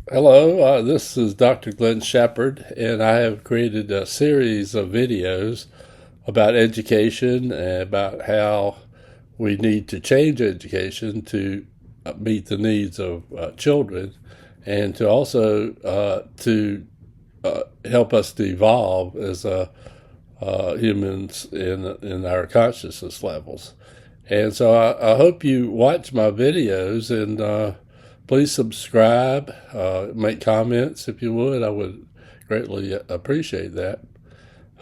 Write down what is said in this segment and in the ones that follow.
Hello, this is Dr. Glenn Shepard, and I have created a series of videos about education and about how we need to change education to meet the needs of children and to also to help us to evolve as humans in our consciousness levels. And so I hope you watch my videos and please subscribe, make comments if you would. I would greatly appreciate that.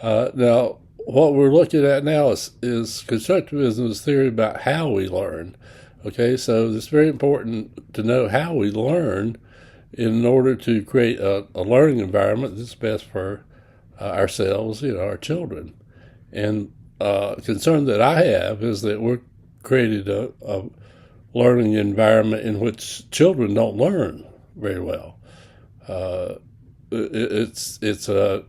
Now, what we're looking at now is constructivism's theory about how we learn. Okay, so it's very important to know how we learn in order to create a learning environment that's best for ourselves, our children. And concern that I have is that we're created a learning environment in which children don't learn very well. Uh, it's a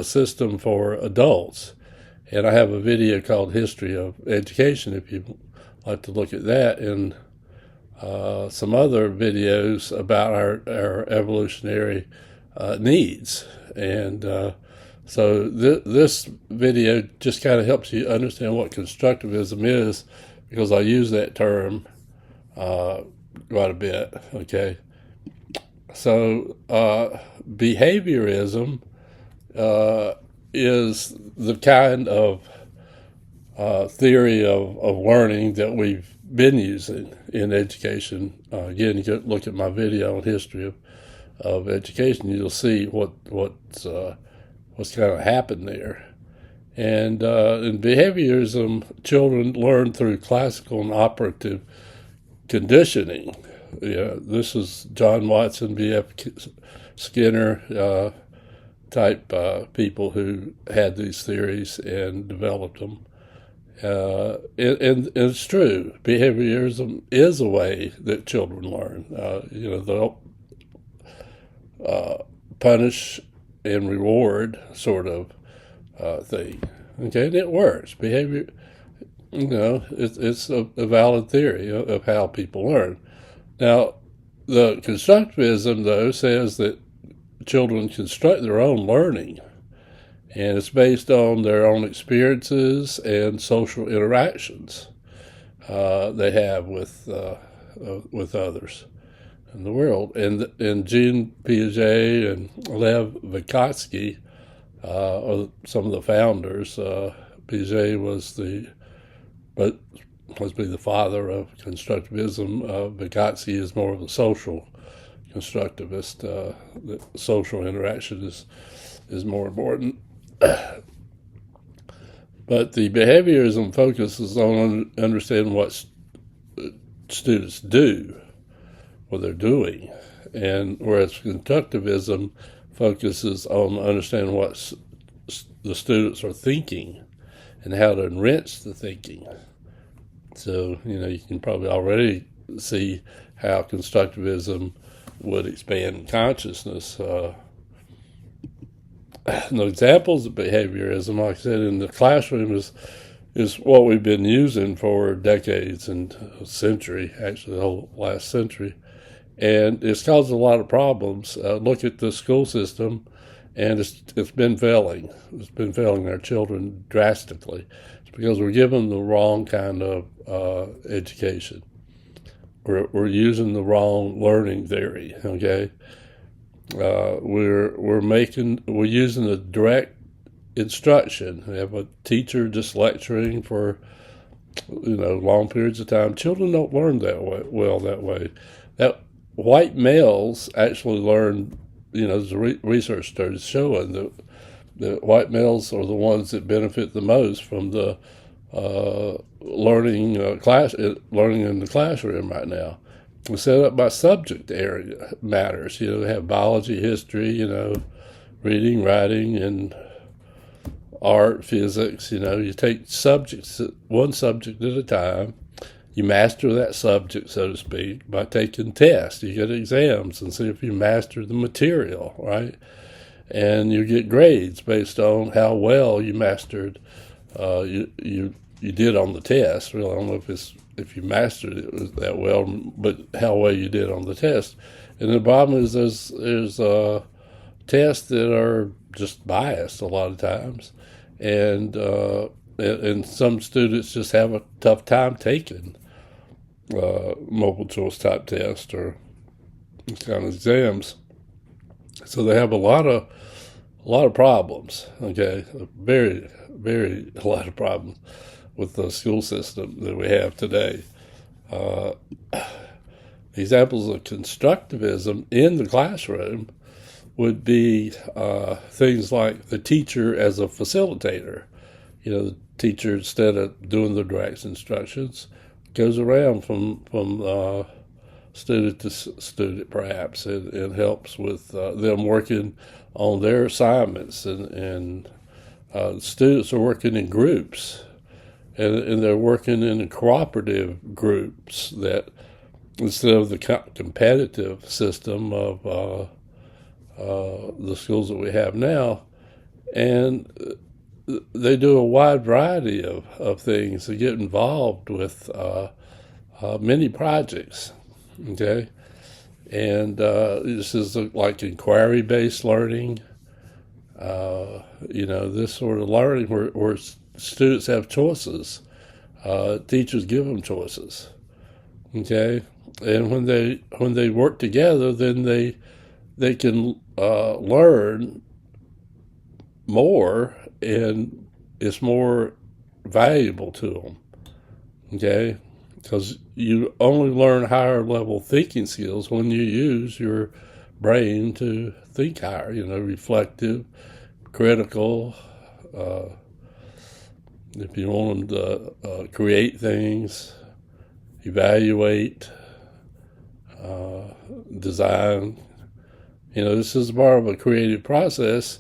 system for adults, and I have a video called "History of Education" if you'd like to look at that, and some other videos about our evolutionary needs. And so this video just kind of helps you understand what constructivism is, because I use that term quite a bit. Okay, so behaviorism is the kind of theory of learning that we've been using in education. Again, you can look at my video on history of education. You'll see what's kind of happened there. And in behaviorism, children learn through classical and operative conditioning. Yeah, this is John Watson, B.F. Skinner type people who had these theories and developed them. And it's true. Behaviorism is a way that children learn. They'll punish and reward sort of thing. Okay, and it works. Behavior, it's a valid theory of how people learn. Now, the constructivism, though, says that children construct their own learning, and it's based on their own experiences and social interactions they have with others in the world. And Jean Piaget and Lev Vygotsky are some of the founders. Piaget was must be the father of constructivism. Vygotsky is more of a social constructivist. The social interaction is more important. But the behaviorism focuses on understanding what students do, what they're doing, and whereas constructivism focuses on understanding what the students are thinking and how to enrich the thinking. So, you can probably already see how constructivism would expand consciousness. The examples of behaviorism, like I said, in the classroom is what we've been using for decades and a century, actually the whole last century. And it's caused a lot of problems. Look at the school system, and it's been failing. It's been failing our children drastically. It's because we're giving the wrong kind of education. We're using the wrong learning theory. Okay, we're using the direct instruction. We have a teacher just lecturing for long periods of time. Children don't learn that way. That white males actually learn. There's research started showing that the white males are the ones that benefit the most from the learning in the classroom right now. We're set up by subject area matters. They have biology, history, reading, writing, and art, physics. You take one subject at a time. You master that subject, so to speak, by taking tests. You get exams and see if you master the material, right? And you get grades based on how well you mastered. You did on the test. Really, I don't know if you mastered it that well, but how well you did on the test. And the problem is there's tests that are just biased a lot of times, and some students just have a tough time taking multiple choice type tests or kind of exams. So they have a lot of problems. Okay, a lot of problems with the school system that we have today. Examples of constructivism in the classroom would be things like the teacher as a facilitator. The teacher, instead of doing the direct instructions, goes around from student to student, perhaps, and helps with them working on their assignments. And students are working in groups, and they're working in cooperative groups that, instead of the competitive system of the schools that we have now. And they do a wide variety of things. They get involved with many projects, okay? And this is like inquiry-based learning, this sort of learning where students have choices. Teachers give them choices, okay? And when they work together, then they can learn more, and it's more valuable to them, okay? Because you only learn higher level thinking skills when you use your brain to think higher, reflective, critical. If you want them to create things, evaluate, design, this is part of a creative process.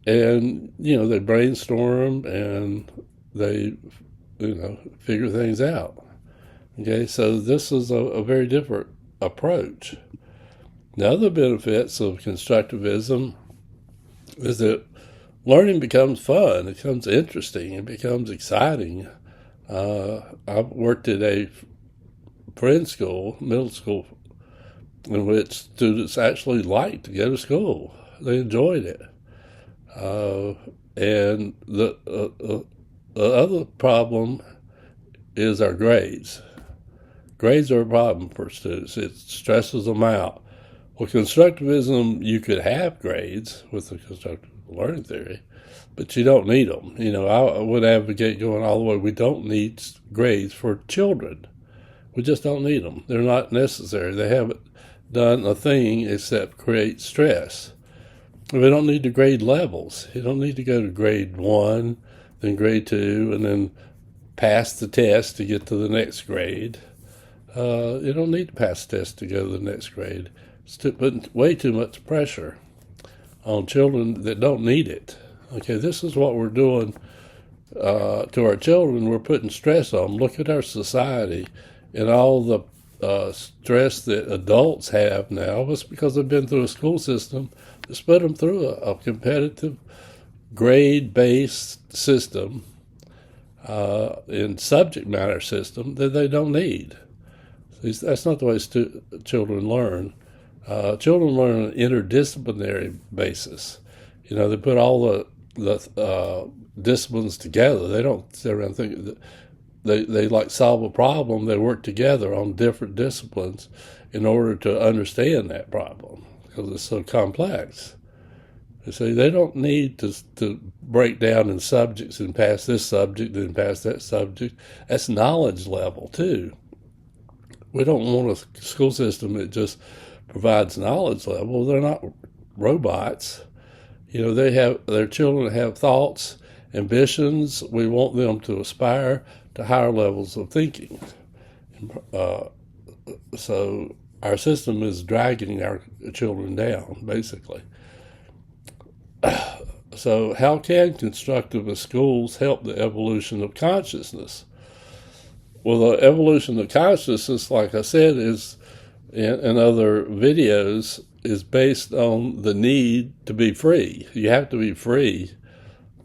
And, they brainstorm and they, figure things out. Okay, so this is a very different approach. The other benefits of constructivism is that learning becomes fun, it becomes interesting, it becomes exciting. I've worked at a friend school, middle school, in which students actually liked to go to school. They enjoyed it. And the other problem is our grades. Grades are a problem for students. It stresses them out. Well, constructivism, you could have grades with the constructive learning theory, but you don't need them. I would advocate going all the way. We don't need grades for children. We just don't need them. They're not necessary. They haven't done a thing except create stress. We don't need to grade levels. You don't need to go to grade 1, then grade 2, and then pass the test to get to the next grade. You don't need to pass the test to go to the next grade. It's putting way too much pressure on children that don't need it. Okay, this is what we're doing to our children. We're putting stress on them. Look at our society and all the stress that adults have now. It's because they've been through a school system that's put them through a competitive, grade-based system and subject matter system that they don't need. That's not the way children learn. Children learn on an interdisciplinary basis. They put all the disciplines together. They don't sit around and think. They like solve a problem. They work together on different disciplines in order to understand that problem because it's so complex. You see, they don't need to break down in subjects and pass this subject and pass that subject. That's knowledge level too. We don't want a school system that just provides knowledge level. They're not robots. Their children have thoughts, ambitions. We want them to aspire to higher levels of thinking. So our system is dragging our children down, basically. So how can constructivist schools help the evolution of consciousness? Well, the evolution of consciousness, like I said, is in other videos, is based on the need to be free. You have to be free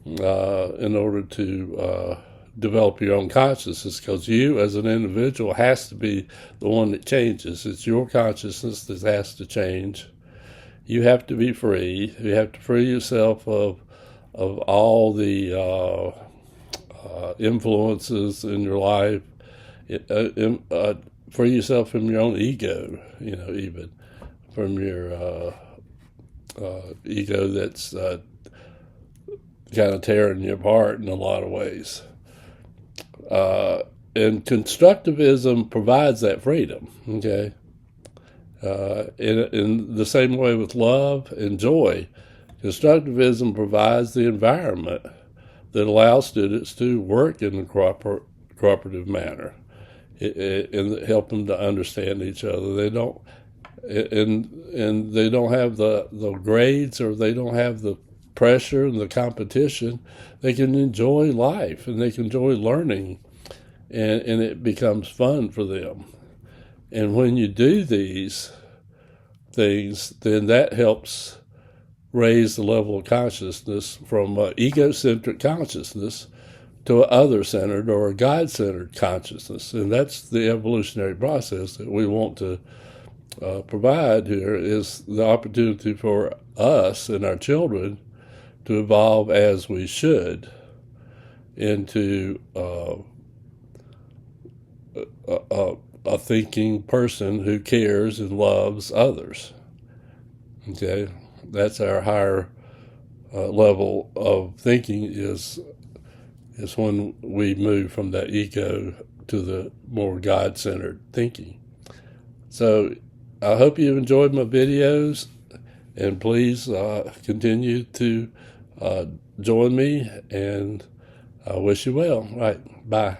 in order to develop your own consciousness, because you as an individual has to be the one that changes. It's your consciousness that has to change. You have to be free. You have to free yourself of all the influences in your life. Free yourself from your own ego, even from your ego that's kind of tearing you apart in a lot of ways. And Constructivism provides that freedom, okay? In the same way with love and joy, Constructivism provides the environment that allows students to work in a cooperative manner and help them to understand each other. They don't, and they don't have the grades, or they don't have the pressure and the competition. They can enjoy life and they can enjoy learning, and it becomes fun for them. And when you do these things, then that helps raise the level of consciousness from egocentric consciousness to an other-centered or a God-centered consciousness. And that's the evolutionary process that we want to provide here, is the opportunity for us and our children to evolve as we should into a thinking person who cares and loves others. Okay, that's our higher level of thinking, is when we move from that ego to the more God-centered thinking. So I hope you enjoyed my videos, and please continue to join me, and I wish you well. All right, bye.